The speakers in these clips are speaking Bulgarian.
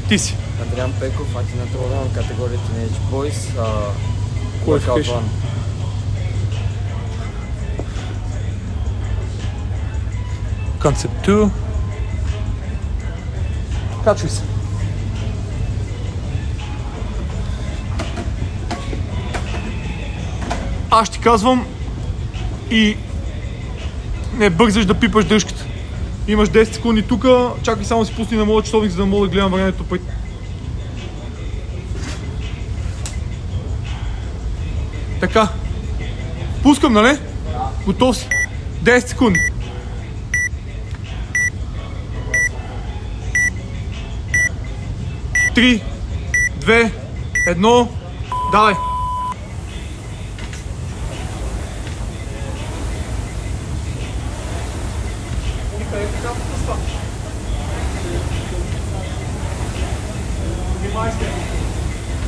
Ти си. Адриан Пеков, антинатурал, категория Teenage Boys, Qualification. Concept 2. Качвай се. Аз ти казвам и не бързаш да пипаш дръжката. Имаш 10 секунди тука, чакай само си пусни на моят часовник, за да мога да гледам времето пред. Така. Пускам, нали? Готов си. 10 секунди. Три, 2, 1, давай!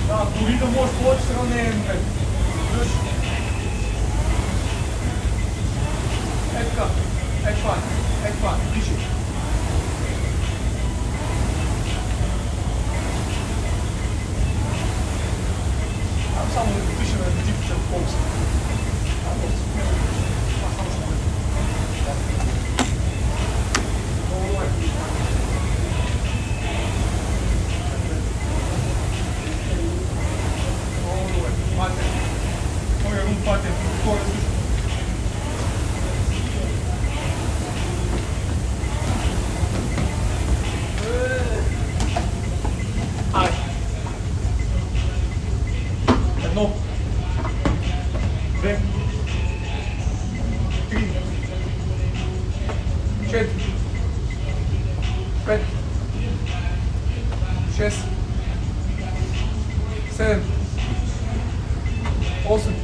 Да, дори да можеш повече сравнение. Така, пиши. Само да пишем на дипче в полза. Едно, две, три, четири, пет, шест, седем, осем,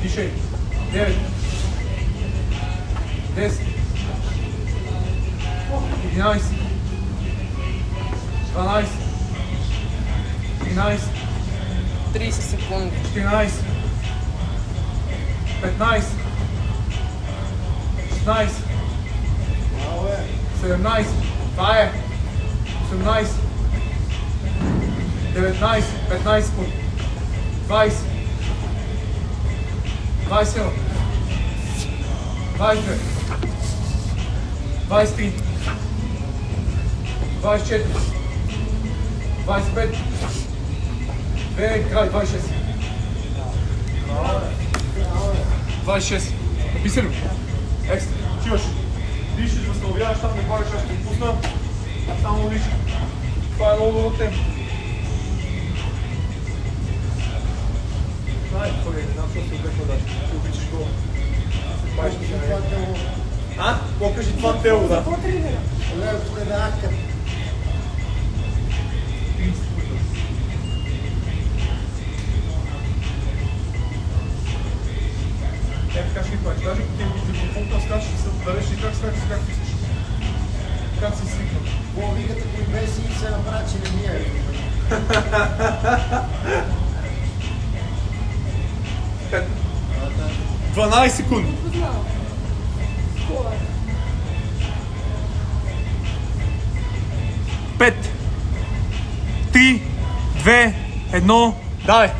дишай, 9, 10, 11, 12, 13, 30 секунди. 14, 15, 16, 17, това е, 18, 19, 15 секунди, 20, 21, 22, 23, 24, 25, край, 26. 26. Написи ли? Екстра. Чиваш. Дишиш, възстановяваш, там не правиш, аз ще отпусна. Само дишиш. Това е много добро тема. Знай, кой е, знам, защото си обеква даже. Ти обичаш го. Покажи това тело. А? Покажи това тело, да. Какво тренира? Не, тук е да акър. Така ще ги правиш. Даже ако ти микрофон скачаш, се дареш и как скачаш, как искаш. Как си свикнал. Бо, викате кои беси и се направи, че не ми е. 12 секунди. Пет, 3, 2, 1, давай!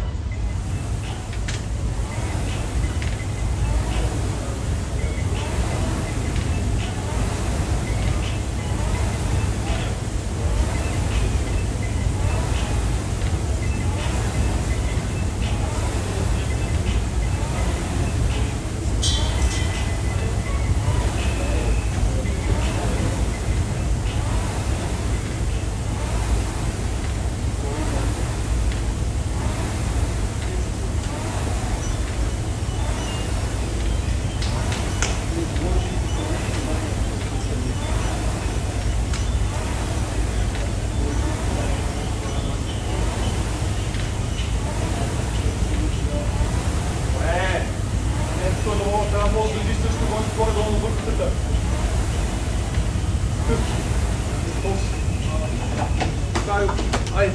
Ай!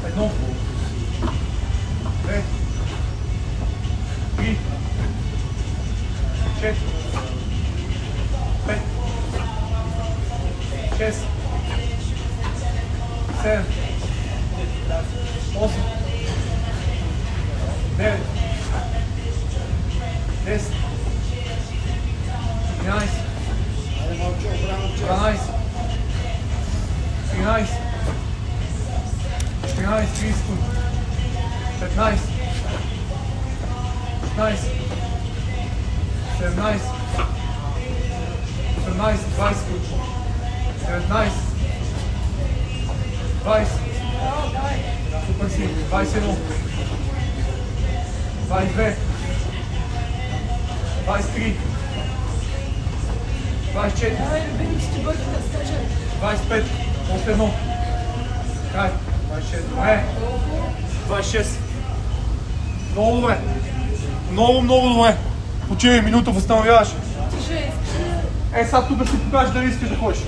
Едно. Две. Три. Четири. Пет. Шест. 7, 8, 9, 10, 11, Айде, Малчо, браво, че. 12, 13, 14, 30 секунди, 15, 16, 17, 18, 20 секунди, 19, 20, супер си, 21, 22, 23, 24, 25, още едно. Край. 26, добре. 26. Много добре. Много добре. Почивай минута, възстановяваш. Сега тук ще покажеш дали искаш да ходиш.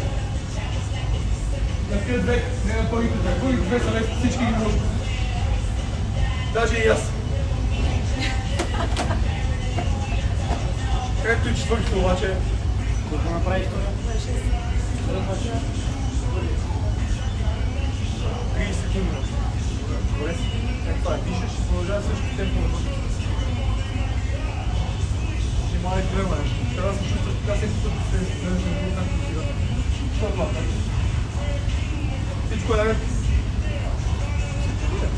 На тия две, не на първите две. Първите две са лесни, всички ги можем. Даже и аз. Трето и четвъртите обаче. Какво направиш това? 30 секунди. Добре си. Това е, пишеш и продължава същото темпо на пъти. Ще има ли време нещо. Трябва да се чувстваш така всеки път да се гледаш на друг както сега. Що е това? Всичко е наред.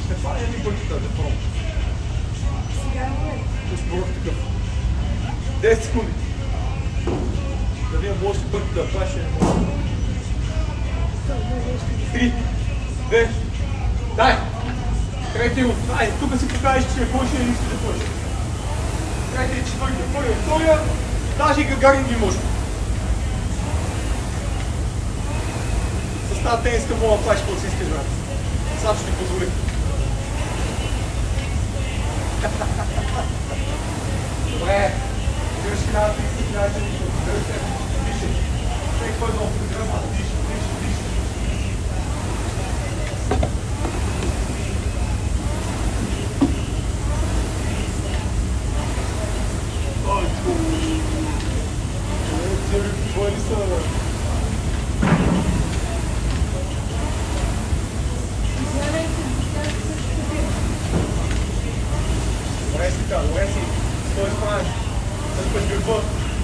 Ще фане едни пъти да пробвам. Ще спорък такъв. 10 секунди. Да видим още пъти да правиш не мога. 3, 2, дай! Трети го, дай, тук си покажеш, че ходиш и не искаш да ходиш. Трети и четвърти, първия, втория, даже и Гагарин ги може. С тази тениска мога да правиш какво си искаш, брат. Сам ще ти позволи. Добре, държи 1030, 1040, диши. Всеки кой много програма, диши. Твои ли са, бе? Добре си така, добре си. Стой справиш. Съспеш гърба.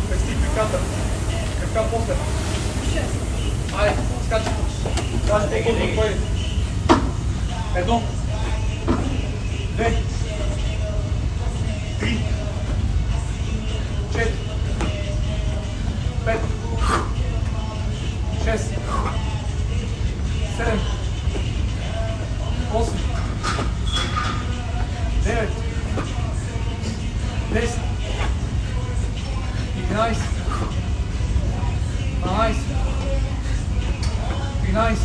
Пести краката. Крака после. Айде, скачай. Даже по-бързо твои. Едно. 2. 3. 4. 5, 6, 7, 8, 9, 10, 11, 12, 13,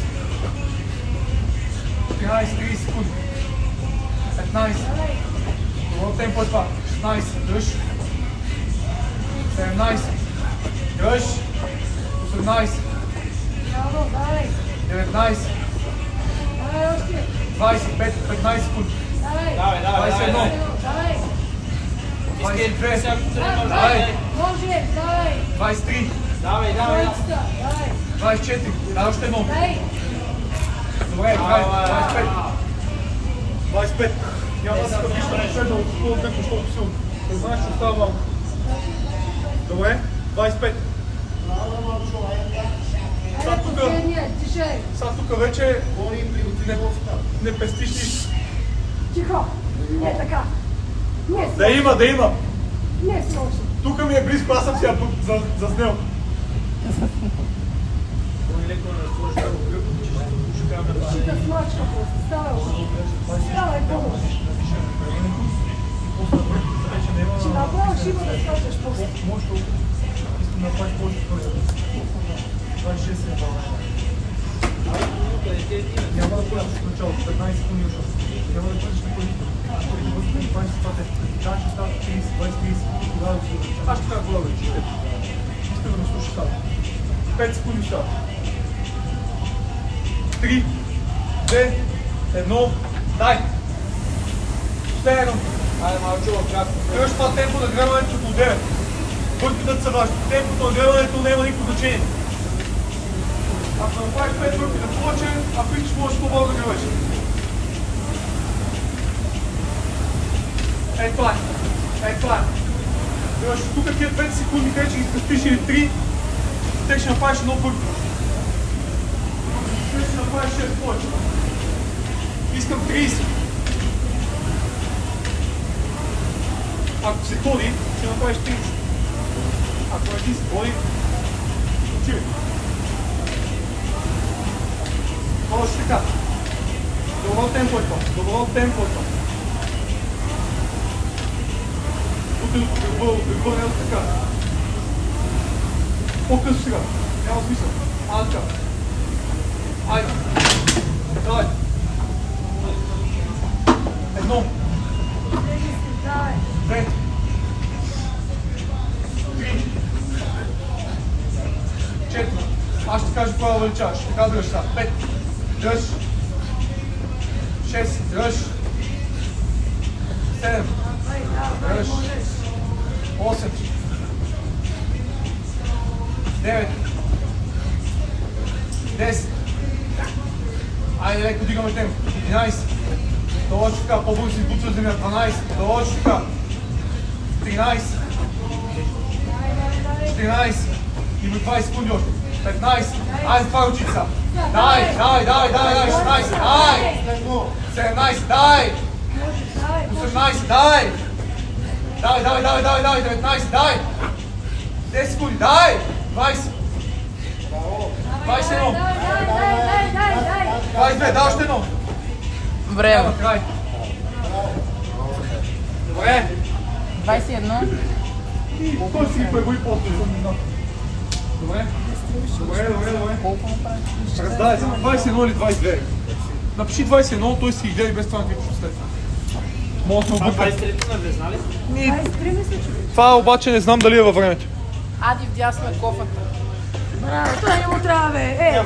14, 30 секунди, 15, добро темпо е това, 16, дръж, 17, дръж, 18, 19, 25, 15 секунди, 21, 22, 23, 24, дай още едно. Добре, 25. 25. Няма да се къпиш да напредва от такова темпо, защото силно. Не знаеш, че остава малко. Добре, 25. Сега тук вече не пестиш нищо. Тихо! Не така! Не Да има, да има. Не срочно! Тук ми е близко, аз съм сега заснел. Ще да смачка просто! Ставай! Ставай по-лошо! Ще направо ще има да скачаш после! Може да искам да направиш повече първи. 26 е България. Няма да бъдеш в началото, 15 секунди още. Няма да бъдеш на първите. Първите бъдеш 20 стате. Чак ще става 30, 20-30. Тогава да се увеличи. Аз ще трябва да увеличи. Искам да ме слушаш става. 5 секунди става. 3, 2, 1, дай! Ще едно. Айде, малчо, очаквам. Тръгваш това темпо на гребането около 9. Бъркатът са важни. Темпото на гребането няма никакво значение. Ако направиш 5 пъти да повече, ако искаш можеш по-бързо да гребеш. Ето това е. Ето това е. Гребеш тук тия 5 секунди, къде ще ги спестиш или 3, те ще направиш едно бързо. Те ще направиш 6 повече. Искам 30. Ако се ходи, ще направиш 30. Ако не ти се ходи, учи. Точно така. Добро темпо е това. Добро темпо е това. От гърба не е така. По-късно сега. Няма смисъл. Така. Айде. Давай. Едно. Две. Три. Четири. Аз ще кажа кога да увеличаваш. Така дръж сега. 5. Дръж. 6. Дръж. 7. Дръж. 8. 9. 10. Айде, леко дигаме темпо. 11. Долу така, по-бързо си избутва земя. 12. Долу така. 13. 14. Има 20 секунди още. 15. Айде, това е очица. Дай. 16. Дай. 17. Дай. 18. Дай. Дай. 19. Дай. 10 секунди. Дай. 20. 21. 22. Дай още едно. Време. Край. Добре. 21. Той си ги преброи после. Добре. Колко направиш? Раздай се на 21 или 22. Напиши 21, той си ги гледа и без това на какво след това. Може да се обърка. 23 навлезна ли? 23 мисля, че. Това обаче не знам дали е във времето. Ади вдясно е кофата. Браво, това не му трябва, бе.